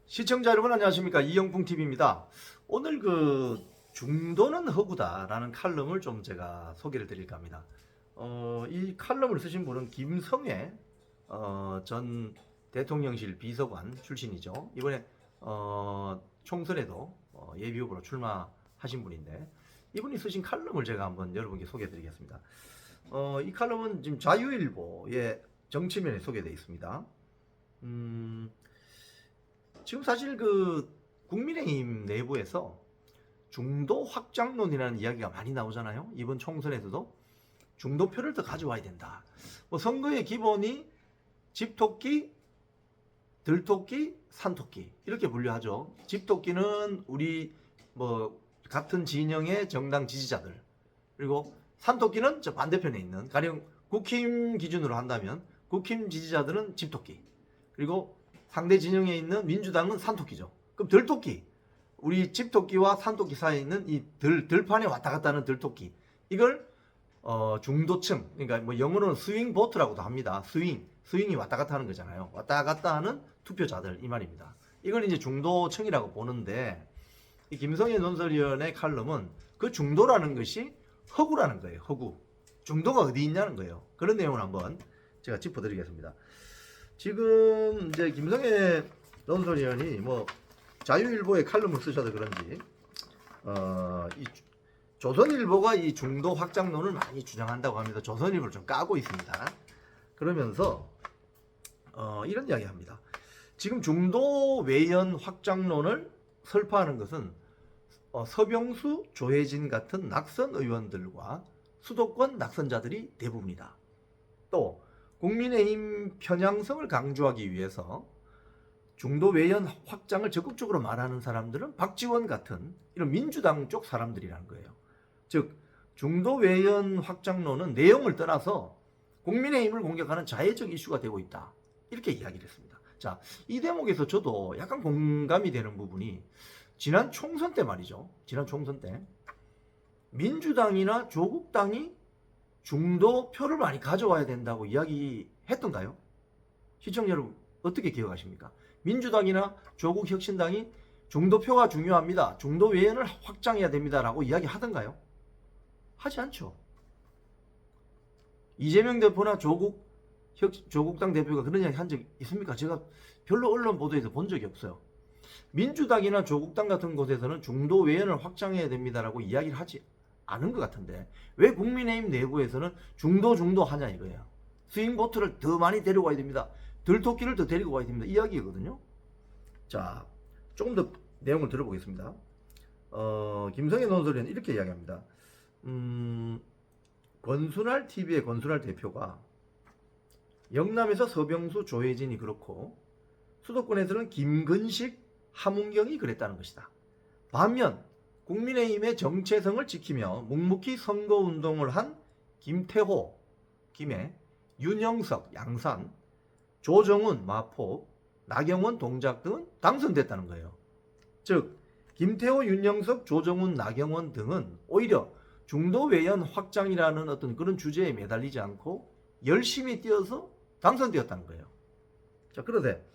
시청자 여러분 안녕하십니까, 이영풍TV입니다. 오늘 중도는 허구다라는 칼럼을 좀 제가 소개를 드릴까 합니다. 이 칼럼을 쓰신 분은 김성애 전 대통령실 비서관 출신이죠. 이번에 총선에도 예비후보로 출마하신 분인데, 이분이 쓰신 칼럼을 제가 한번 여러분께 소개해 드리겠습니다. 이 칼럼은 지금 자유일보의 정치면에 소개되어 있습니다. 지금 사실 국민의힘 내부에서 중도 확장론이라는 이야기가 많이 나오잖아요. 이번 총선에서도 중도표를 더 가져와야 된다. 선거의 기본이 집토끼, 들토끼, 산토끼 이렇게 분류하죠. 집토끼는 우리 같은 진영의 정당 지지자들, 그리고 산토끼는 저 반대편에 있는, 가령 국힘 기준으로 한다면 국힘 지지자들은 집토끼, 그리고 상대 진영에 있는 민주당은 산토끼죠. 그럼 들토끼, 우리 집토끼와 산토끼 사이에 있는 이 들판에 왔다 갔다 하는 들토끼, 이걸 중도층, 그러니까 영어로는 스윙 보트라고도 합니다. 스윙이 왔다 갔다 하는 거잖아요. 왔다 갔다 하는 투표자들, 이 말입니다. 이걸 이제 중도층이라고 보는데, 이 김성애 논설위원의 칼럼은 그 중도라는 것이 허구라는 거예요. 허구. 중도가 어디 있냐는 거예요. 그런 내용을 한번 제가 짚어드리겠습니다. 지금 이제 김성애 논설위원이 자유일보에 칼럼을 쓰셔서 그런지 이 조선일보가 이 중도 확장론을 많이 주장한다고 합니다. 조선일보를 좀 까고 있습니다. 그러면서 이런 이야기합니다. 지금 중도 외연 확장론을 설파하는 것은 서병수, 조혜진 같은 낙선 의원들과 수도권 낙선자들이 대부분이다. 또 국민의힘 편향성을 강조하기 위해서 중도 외연 확장을 적극적으로 말하는 사람들은 박지원 같은 이런 민주당 쪽 사람들이라는 거예요. 즉 중도 외연 확장론은 내용을 떠나서 국민의힘을 공격하는 자해적 이슈가 되고 있다, 이렇게 이야기를 했습니다. 자, 이 대목에서 저도 약간 공감이 되는 부분이, 지난 총선 때 말이죠. 지난 총선 때 민주당이나 조국당이 중도 표를 많이 가져와야 된다고 이야기했던가요? 시청자 여러분 어떻게 기억하십니까? 민주당이나 조국혁신당이 중도표가 중요합니다, 중도 외연을 확장해야 됩니다 라고 이야기하던가요? 하지 않죠. 이재명 대표나 조국당 대표가 그런 이야기 한 적 있습니까? 제가 별로 언론 보도에서 본 적이 없어요. 민주당이나 조국당 같은 곳에서는 중도 외연을 확장해야 됩니다라고 이야기를 하지 않은 것 같은데, 왜 국민의힘 내부에서는 중도 하냐 이거예요. 스윙보트를 더 많이 데리고 와야 됩니다, 들토끼를 더 데리고 와야 됩니다, 이야기거든요. 자, 조금 더 내용을 들어보겠습니다. 김성애 논설위원은 이렇게 이야기합니다. 권순할 TV의 권순할 대표가 영남에서 서병수, 조혜진이 그렇고 수도권에서는 김근식, 함은경이 그랬다는 것이다. 반면 국민의힘의 정체성을 지키며 묵묵히 선거운동을 한 김태호, 김해, 윤영석, 양산, 조정훈, 마포, 나경원, 동작 등은 당선됐다는 거예요. 즉 김태호, 윤영석, 조정훈, 나경원 등은 오히려 중도 외연 확장이라는 어떤 그런 주제에 매달리지 않고 열심히 뛰어서 당선되었다는 거예요. 자, 그런데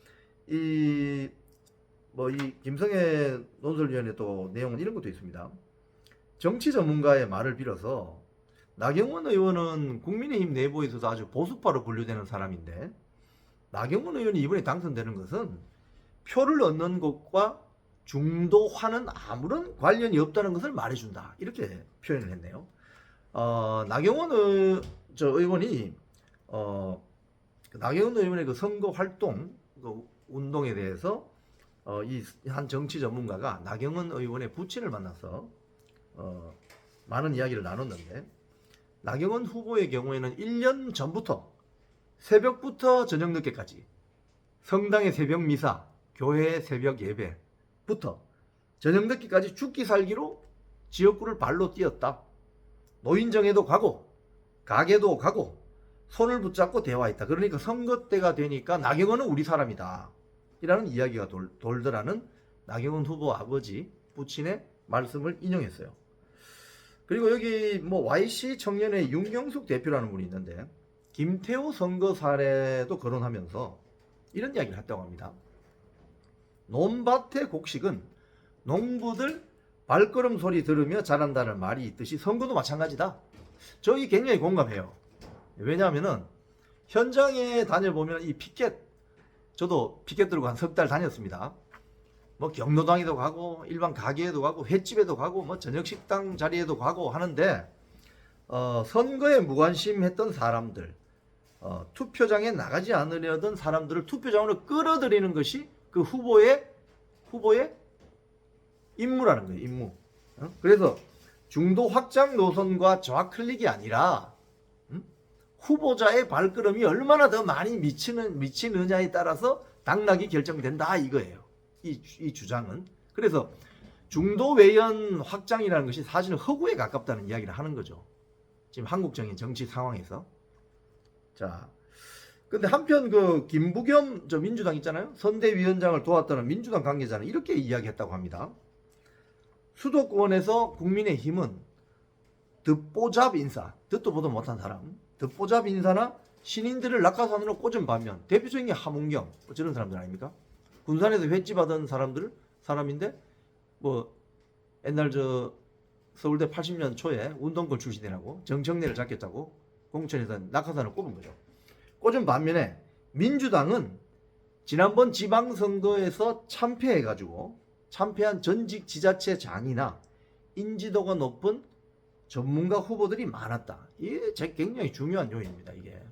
이 김성애 논설위원회 또 내용은 이런 것도 있습니다. 정치 전문가의 말을 빌어서 나경원 의원은 국민의힘 내부에서도 아주 보수파로 분류되는 사람인데, 나경원 의원이 이번에 당선되는 것은 표를 얻는 것과 중도화는 아무런 관련이 없다는 것을 말해준다, 이렇게 표현을 했네요. 나경원 의원이 나경원 의원의 그 선거 활동, 운동에 대해서 이 한 정치 전문가가 나경원 의원의 부친을 만나서 많은 이야기를 나눴는데, 나경원 후보의 경우에는 1년 전부터 새벽부터 저녁 늦게까지 성당의 새벽 미사, 교회의 새벽 예배부터 저녁 늦게까지 죽기 살기로 지역구를 발로 뛰었다. 노인정에도 가고 가게도 가고 손을 붙잡고 대화했다. 그러니까 선거 때가 되니까 나경원은 우리 사람이다, 이라는 이야기가 돌더라는 나경원 후보 아버지 부친의 말씀을 인용했어요. 그리고 여기 YC 청년의 윤경숙 대표라는 분이 있는데, 김태호 선거 사례도 거론하면서 이런 이야기를 했다고 합니다. 논밭의 곡식은 농부들 발걸음 소리 들으며 자란다는 말이 있듯이 선거도 마찬가지다. 저기 굉장히 공감해요. 왜냐하면은 현장에 다녀보면 이 피켓, 저도 피켓 들고 한 석 달 다녔습니다. 뭐 경로당에도 가고 일반 가게에도 가고 횟집에도 가고 뭐 저녁 식당 자리에도 가고 하는데 선거에 무관심했던 사람들, 투표장에 나가지 않으려던 사람들을 투표장으로 끌어들이는 것이 그 후보의 임무라는 거예요. 임무. 그래서 중도 확장 노선과 좌클릭이 아니라 후보자의 발걸음이 얼마나 더 많이 미치느냐에 따라서 당락이 결정된다 이거예요. 이 주장은. 그래서 중도 외연 확장이라는 것이 사실은 허구에 가깝다는 이야기를 하는 거죠. 지금 한국적인 정치 상황에서. 자, 근데 한편 그 김부겸 저 민주당 있잖아요. 선대위원장을 도왔다는 민주당 관계자는 이렇게 이야기했다고 합니다. 수도권에서 국민의힘은 듣보잡 인사, 듣도 보도 못한 사람, 듣보잡 인사나 신인들을 낙하산으로 꽂은 반면 대표적인 게 하문경 뭐 저런 사람들 아닙니까? 군산에서 횟집하던 사람인데 뭐 옛날 저 서울대 80년 초에 운동권 출신이라고 정청래를 잡겠다고 공천에서 낙하산을 꼽은 거죠. 꽂은 반면에 민주당은 지난번 지방선거에서 참패한 전직 지자체장이나 인지도가 높은 전문가 후보들이 많았다. 이게 굉장히 중요한 요인입니다. 이게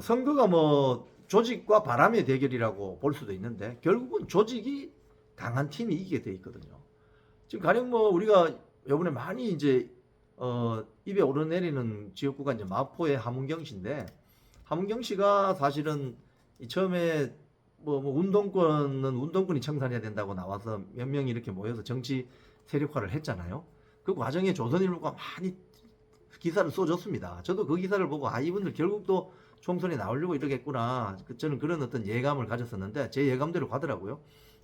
선거가 뭐 조직과 바람의 대결이라고 볼 수도 있는데 결국은 조직이 강한 팀이 이기게 돼 있거든요. 지금 가령 뭐 우리가 이번에 많이 이제 입에 오르내리는 지역구가 이제 마포의 하문경 씨인데 하문경 씨가 사실은 처음에 뭐 운동권이 청산해야 된다고 나와서 몇 명이 이렇게 모여서 정치 세력화를 했잖아요. 그 과정에 조선일보가 많이 기사를 써줬습니다. 저도 그 기사를 보고 이분들 결국 또 총선에 나오려고 이러겠구나. 저는 그런 어떤 예감을 가졌었는데 제 예감대로 가더라고요.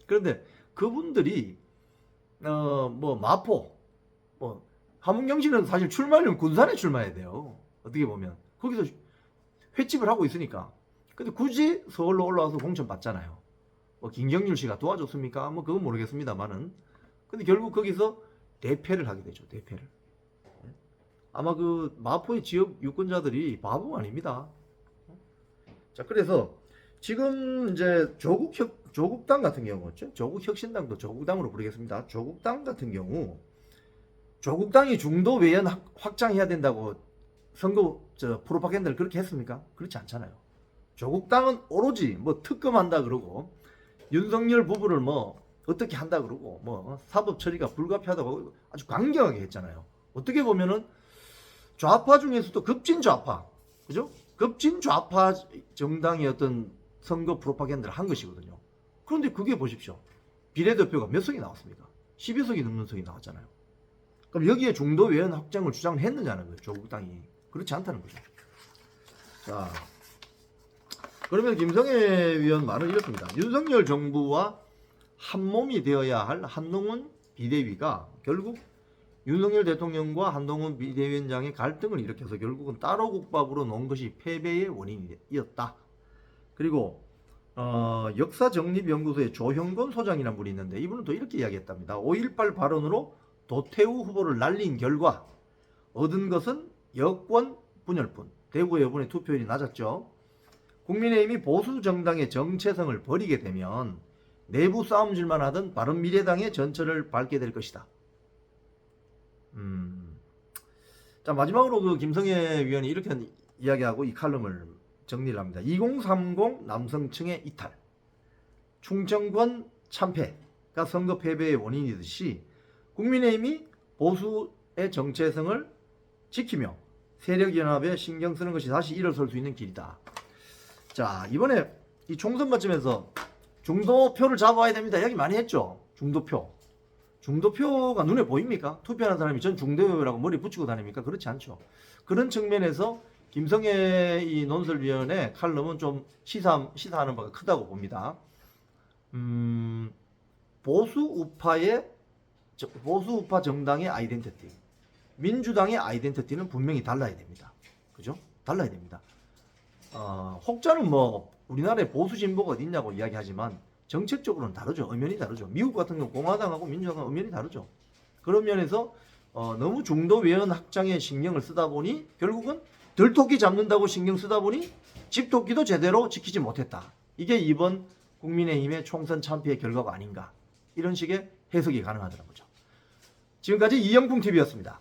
그런데 그분들이 뭐 마포, 뭐 하문경 씨는 사실 출마하려면 군산에 출마해야 돼요. 어떻게 보면 거기서 횟집을 하고 있으니까. 근데 굳이 서울로 올라와서 공천 받잖아요. 뭐 김경률 씨가 도와줬습니까? 뭐 그건 모르겠습니다만은. 근데 결국 거기서 대패를 하게 되죠. 대패를. 아마 그 마포의 지역 유권자들이 바보가 아닙니다. 자, 그래서 지금 이제 조국당 같은 경우죠. 조국혁신당도 조국당으로 부르겠습니다. 조국당 같은 경우 조국당이 중도 외연 확장해야 된다고 선거 프로파간다를 그렇게 했습니까? 그렇지 않잖아요. 조국당은 오로지 뭐 특검한다 그러고 윤석열 부부를 뭐 어떻게 한다 그러고 뭐 사법 처리가 불가피하다고 아주 강경하게 했잖아요. 어떻게 보면은 좌파 중에서도 급진 좌파, 그죠? 급진 좌파 정당의 어떤 선거 프로파간다를 한 것이거든요. 그런데 그게 보십시오. 비례대표가 몇 석이 나왔습니까? 12석이 넘는 석이 나왔잖아요. 그럼 여기에 중도 외연 확장을 주장을 했느냐는 거예요. 조국당이. 그렇지 않다는 거죠. 자, 그러면 김성애 위원 말은 이렇습니다. 윤석열 정부와 한몸이 되어야 할 한동훈 비대위가 결국 윤석열 대통령과 한동훈 비대위원장의 갈등을 일으켜서 결국은 따로 국밥으로 놓은 것이 패배의 원인이었다. 그리고 역사정립연구소의 조형건 소장이라는 분이 있는데 이분은 또 이렇게 이야기했답니다. 5.18 발언으로 도태우 후보를 날린 결과 얻은 것은 여권 분열뿐. 대구 여론의 투표율이 낮았죠. 국민의힘이 보수 정당의 정체성을 버리게 되면 내부 싸움질만 하던 바른미래당의 전철을 밟게 될 것이다. 자, 마지막으로 그 김성애 위원이 이렇게 이야기하고 이 칼럼을 정리를 합니다. 2030 남성층의 이탈, 충청권 참패가 선거 패배의 원인이듯이 국민의힘이 보수의 정체성을 지키며 세력연합에 신경 쓰는 것이 다시 일어설 수 있는 길이다. 자, 이번에 이 총선 마치면서 중도표를 잡아야 됩니다. 이야기 많이 했죠. 중도표가 눈에 보입니까? 투표하는 사람이 전 중도표라고 머리 붙이고 다닙니까? 그렇지 않죠. 그런 측면에서 김성애 이 논설위원의 칼럼은 좀 시사하는 바가 크다고 봅니다. 보수 우파 정당의 아이덴티티, 민주당의 아이덴티티는 분명히 달라야 됩니다. 그죠? 달라야 됩니다. 혹자는 뭐 우리나라에 보수 진보가 어디 있냐고 이야기하지만 정책적으로는 다르죠. 엄연히 다르죠. 미국 같은 경우 공화당하고 민주당하고 엄연히 다르죠. 그런 면에서 너무 중도 외연 확장에 신경을 쓰다 보니 결국은 들토끼 잡는다고 신경 쓰다 보니 집토끼도 제대로 지키지 못했다. 이게 이번 국민의힘의 총선 참패의 결과가 아닌가. 이런 식의 해석이 가능하더라고요. 지금까지 이영풍TV였습니다.